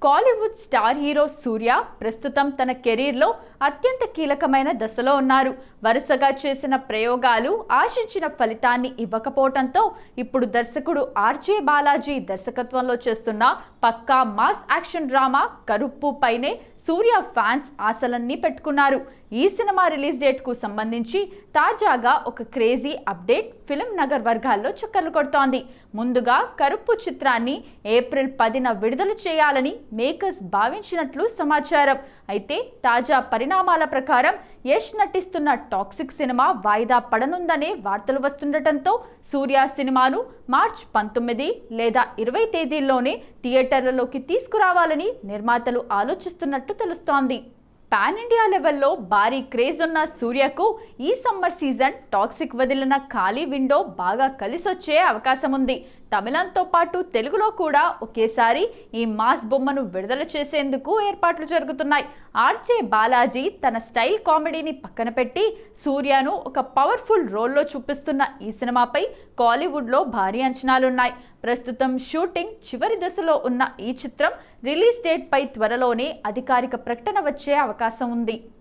Kollywood star hero సూర్య ప్రస్తుతం తన కెరీర్లో అత్యంత కీలకమైన దశలో ఉన్నారు. వరుసగా చేసిన ప్రయోగాలు ఆశించిన ఫలితాన్ని ఇవ్వకపోవడంతో ఇప్పుడు దర్శకుడు ఆర్జే బాలాజీ దర్శకత్వంలో చేస్తున్న పక్కా మాస్ యాక్షన్ డ్రామా కరుప్పు పైనే సూర్య ఫ్యాన్స్ ఆశలన్నీ పెట్టుకున్నారు. ఈ సినిమా రిలీజ్ డేట్ కు సంబంధించి తాజాగా ఒక క్రేజీ అప్డేట్ ఫిల్మ్ నగర్ వర్గాల్లో చక్కర్లు కొడుతోంది. ముందుగా కరుప్పు చిత్రాన్ని ఏప్రిల్ 10న విడుదల చేయాలని మేకర్స్ భావించినట్లు సమాచారం. అయితే తాజా పరిణామాల ప్రకారం యష్ నటిస్తున్న టాక్సిక్ సినిమా వాయిదా పడనుందనే వార్తలు వస్తుండటంతో సూర్య సినిమాను మార్చి 19 లేదా 20 తేదీల్లోనే థియేటర్లలోకి తీసుకురావాలని నిర్మాతలు ఆలోచిస్తున్నట్టు తెలుస్తోంది. పాన్ ఇండియా లెవెల్లో భారీ క్రేజ్ ఉన్న సూర్యకు ఈ సమ్మర్ సీజన్ టాక్సిక్ వదిలిన ఖాళీ విండో బాగా కలిసొచ్చే అవకాశం ఉంది. తమిళంతో పాటు తెలుగులో కూడా ఒకేసారి ఈ మాస్ బొమ్మను విడుదల చేసేందుకు ఏర్పాట్లు జరుగుతున్నాయి. ఆర్జే బాలాజీ తన స్టైల్ కామెడీని పక్కన పెట్టి సూర్యను ఒక పవర్ఫుల్ రోల్లో చూపిస్తున్న ఈ సినిమాపై కాలీవుడ్లో భారీ అంచనాలున్నాయి. ప్రస్తుతం షూటింగ్ చివరి దశలో ఉన్న ఈ చిత్రం రిలీజ్ డేట్ పై త్వరలోనే అధికారిక ప్రకటన వచ్చే అవకాశం ఉంది.